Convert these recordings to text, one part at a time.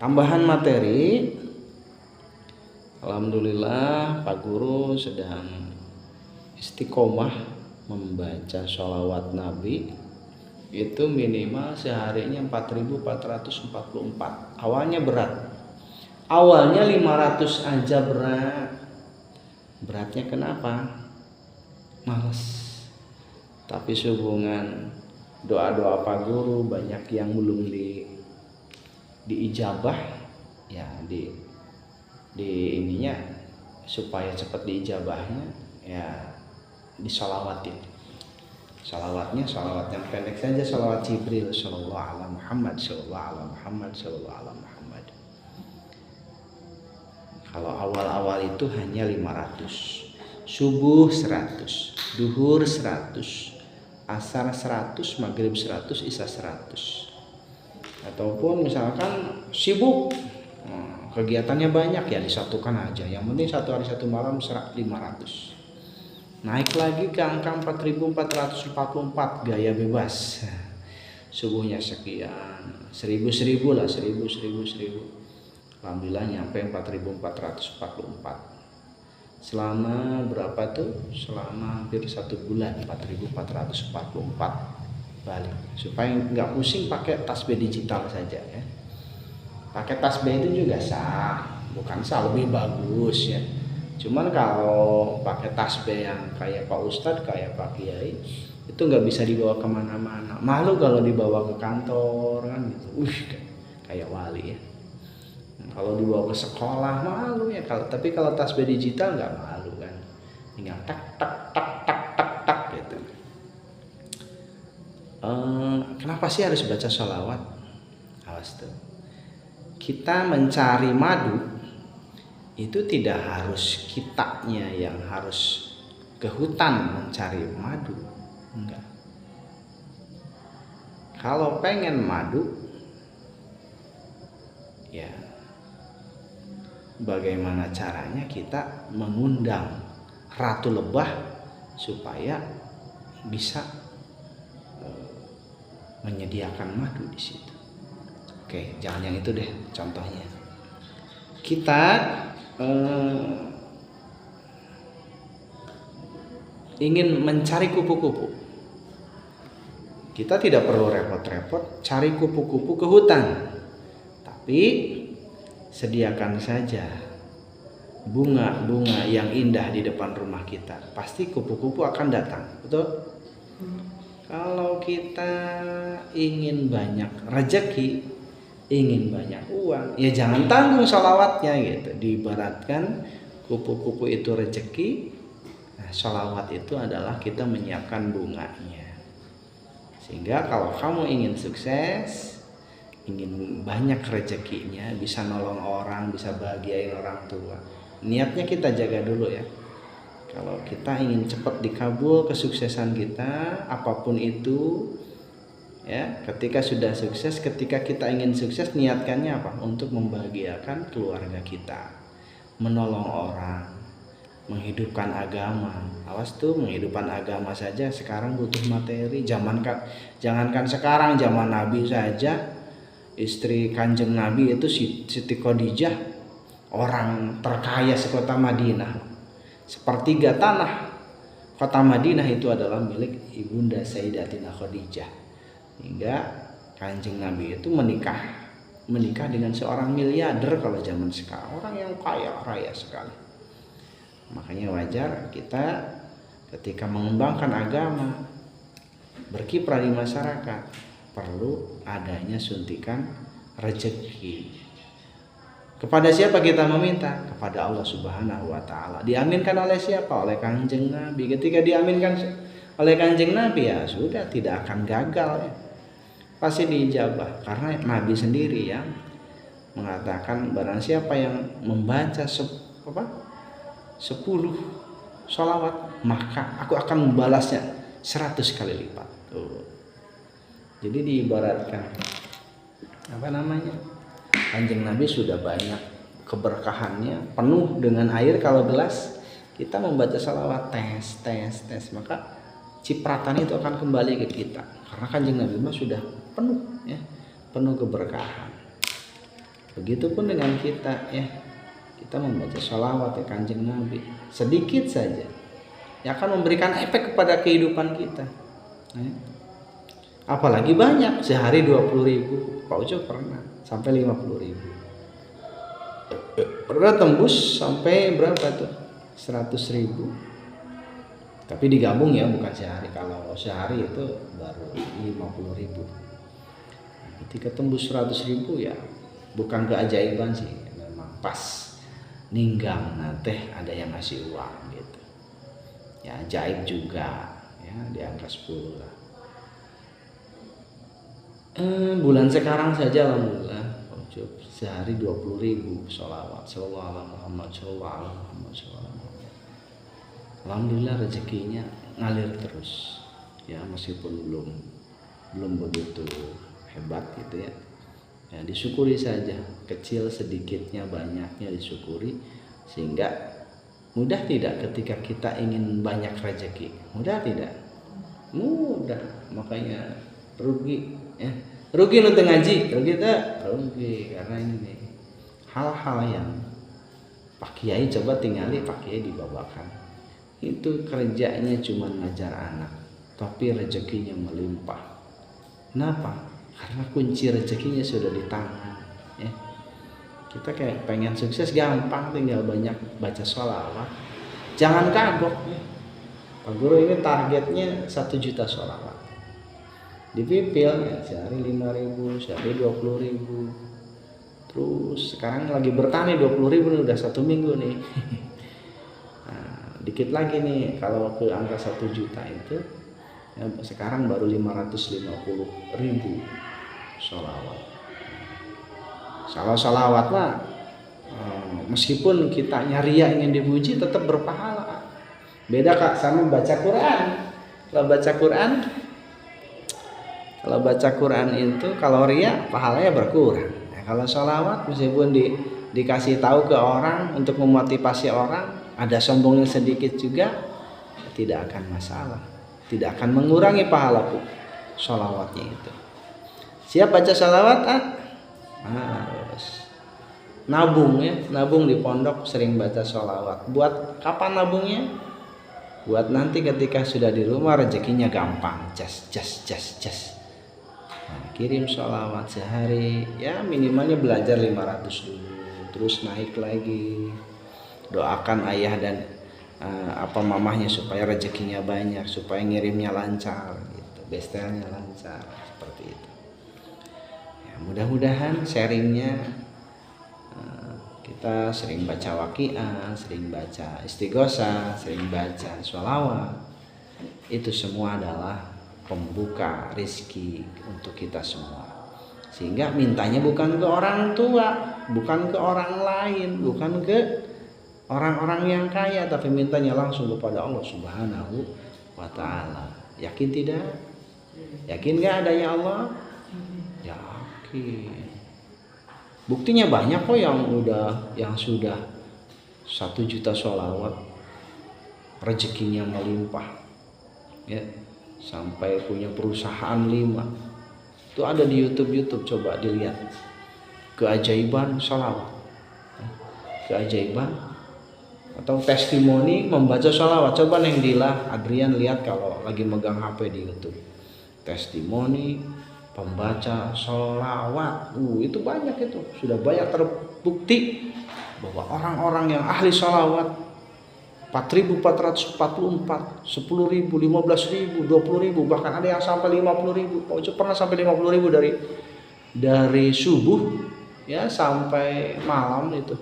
Tambahan materi, alhamdulillah Pak Guru sedang istiqomah membaca sholawat Nabi. Itu minimal seharinya 4444. Awalnya berat, awalnya 500 aja berat. Beratnya kenapa? Males. Tapi sehubungan doa-doa Pak Guru banyak yang belum diijabah ya, di ininya supaya cepat diijabahnya ya disolawatin. Salawatnya salawat yang pendek saja, salawat Jibril sallallahu ala Muhammad sallallahu ala Muhammad sallallahu ala Muhammad. Kalau awal-awal itu hanya 500, subuh 100, duhur 100, asar 100, maghrib 100, isya 100. Ataupun misalkan sibuk, kegiatannya banyak ya disatukan aja. Yang penting satu hari satu malam 500. Naik lagi ke angka 4444 gaya bebas. Subuhnya sekian, 1000 lah, 1000. Alhamdulillah nyampe 4444. Selama berapa tuh? Selama hampir 1 bulan 4444 balik. Supaya nggak pusing pakai tasbih digital saja ya. Pakai tasbih itu juga sah, bukan sah, lebih bagus ya. Cuman kalau pakai tasbih yang kayak Pak Ustadz, kayak Pak Kiai, itu nggak bisa dibawa kemana-mana. Malu kalau dibawa ke kantor kan gitu. Kayak wali ya. Kalau dibawa ke sekolah malu ya. Tapi kalau tasbih digital nggak malu kan. Tinggal tak tak tak tak tak tak gitu. Kenapa sih harus baca sholawat? Awas tuh. Kita mencari madu itu tidak harus kitanya yang harus ke hutan mencari madu, enggak. Kalau pengen madu, ya bagaimana caranya kita mengundang ratu lebah supaya bisa menyediakan madu di situ. Oke, jangan yang itu deh contohnya. Kita ingin mencari kupu-kupu. Kita tidak perlu repot-repot cari kupu-kupu ke hutan. Tapi sediakan saja bunga-bunga yang indah di depan rumah kita. Pasti kupu-kupu akan datang, betul? Kalau kita ingin banyak rezeki, ingin banyak uang, ya jangan tanggung sholawatnya gitu. Diibaratkan kupu-kupu itu rezeki, nah, sholawat itu adalah kita menyiapkan bunganya. Sehingga kalau kamu ingin sukses, ingin banyak rezekinya, bisa nolong orang, bisa bahagiain orang tua, niatnya kita jaga dulu ya. Kalau kita ingin cepat dikabul kesuksesan kita, apapun itu ya, ketika sudah sukses, ketika kita ingin sukses, niatkannya apa? Untuk membahagiakan keluarga kita, menolong orang, menghidupkan agama. Awas tuh, menghidupkan agama saja sekarang butuh materi. Jangankan sekarang, zaman Nabi saja, istri Kanjeng Nabi itu Siti Khadijah, orang terkaya sekota Madinah. Sepertiga tanah kota Madinah itu adalah milik ibunda Sayyidatina Khadijah. Hingga Kanjeng Nabi itu menikah dengan seorang miliarder kalau zaman sekarang, orang yang kaya raya sekali. Makanya wajar kita ketika mengembangkan agama, berkiprah di masyarakat, perlu adanya suntikan rezeki. Kepada siapa kita meminta? Kepada Allah Subhanahu wa taala. Diaminkan oleh siapa? Oleh Kanjeng Nabi. Ketika diaminkan oleh Kanjeng Nabi, ya sudah, tidak akan gagal ya. Pasti diijabah, karena Nabi sendiri yang mengatakan barang siapa yang membaca 10 sholawat, maka aku akan membalasnya 100 kali lipat. Jadi diibaratkan Kanjeng Nabi sudah banyak keberkahannya, penuh dengan air kalau gelas. Kita membaca sholawat tes, maka cipratan itu akan kembali ke kita, karena Kanjeng Nabi sudah penuh ya, penuh keberkahan. Begitupun dengan kita ya, kita membaca sholawat ya Kanjeng Nabi sedikit saja yang akan memberikan efek kepada kehidupan kita. Apalagi banyak, sehari 20.000, Pak Ujo pernah sampai 50.000, pernah tembus sampai berapa tuh, 100.000. Tapi digabung ya, bukan sehari. Kalau sehari itu baru 50.000. Ketika tembus 100.000 ya bukan keajaiban sih, memang pas ninggang teh ada yang ngasih uang gitu ya, ajaib juga ya, di angka 10 lah. Bulan sekarang saja alhamdulillah sehari 20.000 sholawat sallallahu alaihi Muhammad sallallahu alaihi Muhammad sallallahu alaihi Muhammad. Alhamdulillah rezekinya ngalir terus ya, meskipun belum begitu hebat gitu ya. Ya, disyukuri saja, kecil sedikitnya banyaknya disyukuri, sehingga mudah tidak ketika kita ingin banyak rezeki? Mudah tidak? Mudah. Makanya rugi ya. Rugi nonton ngaji, rugi tak? Rugi karena ini nih, hal-hal yang Pak Kiai coba tinggali, Pak Kiai dibawakan. Itu kerjanya cuma ngajar anak, tapi rezekinya melimpah. Kenapa? Karena kunci rezekinya sudah di tangan ya. Kita kayak pengen sukses gampang, tinggal banyak baca sholawat. Jangan kagok ya. Pak Guru ini targetnya 1 juta sholawat, dipipil ya, sehari 5.000, sehari 20.000. Terus sekarang lagi bertani 20.000 nih, udah 1 minggu nih. Nah, dikit lagi nih kalau ke angka 1 juta itu ya, sekarang baru 550.000 sholawat. Kalau sholawat mah meskipun kita ria ingin dipuji tetap berpahala. Beda Kak sama baca Quran. Kalau baca Quran itu kalau ria pahalanya berkurang. Nah, kalau sholawat meskipun dikasih tahu ke orang untuk memotivasi orang, ada sombongnya sedikit juga, tidak akan masalah, tidak akan mengurangi pahala sholawatnya itu. Siap baca sholawat? Harus nabung ya, nabung di pondok, sering baca sholawat. Buat kapan nabungnya? Buat nanti ketika sudah di rumah rezekinya gampang, jas. Nah, kirim sholawat sehari ya, minimalnya belajar 500 dulu, terus naik lagi. Doakan ayah dan mamahnya supaya rezekinya banyak, supaya ngirimnya lancar gitu, bestelnya lancar, seperti itu. Ya, mudah-mudahan sharingnya kita sering baca waqiah, sering baca istighosah, sering baca sholawat. Itu semua adalah pembuka rizki untuk kita semua. Sehingga mintanya bukan ke orang tua, bukan ke orang lain, bukan ke orang-orang yang kaya, tapi mintanya langsung kepada Allah Subhanahu wa ta'ala. Yakin tidak? Yakin gak adanya Allah? Yakin. Buktinya banyak kok yang sudah 1 juta sholawat, rezekinya melimpah ya, sampai punya perusahaan 5. Itu ada di YouTube, coba dilihat keajaiban sholawat, keajaiban atau testimoni membaca sholawat. Coba Neng Dila, Adrian lihat kalau lagi megang HP di YouTube, testimoni pembaca sholawat. Itu banyak, itu sudah banyak terbukti bahwa orang-orang yang ahli sholawat 4.444, 10.000, 15.000, 20.000, bahkan ada yang sampai 50.000. Pak Ucup pernah sampai 50.000 dari subuh ya sampai malam, itu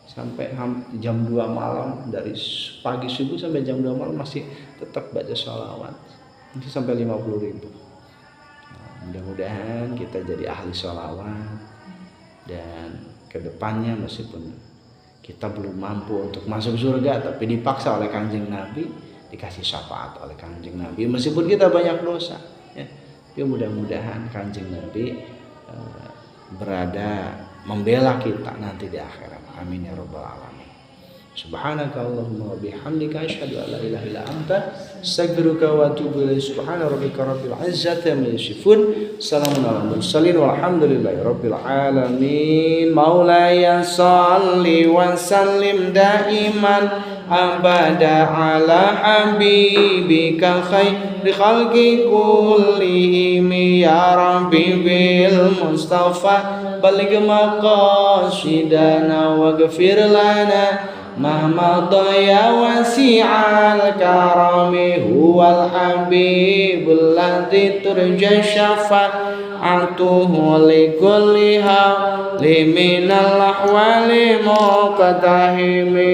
sampai jam 2 malam, dari pagi subuh sampai jam 2 malam masih tetap baca sholawat, itu sampai 50.000. Mudah-mudahan kita jadi ahli sholawat, dan kedepannya meskipun kita belum mampu untuk masuk surga, tapi dipaksa oleh Kanjeng Nabi, dikasih syafaat oleh Kanjeng Nabi, meskipun kita banyak dosa ya. Mudah-mudahan Kanjeng Nabi berada membela kita nanti di akhirat. Amin ya rabbal alamin. Subhanakallahumma wa bihamdika asyhadu an la ilaha illa anta astaghfiruka wa atubu ilaik. Subhana rabbika rabbil izzati amma yasifun. Salamun alal mursalin walhamdulillahi rabbil alamin. Maulaya shalli wa sallim daiman abada ala habibika khairi khalqi kullihim ya rabbi bil mustafa baligh maqasidana waghfir lana ma daya wasi'al karami huwal habibul ladzi turja syafa'atuhu li kulli hawli minal ahwali muqtahimi.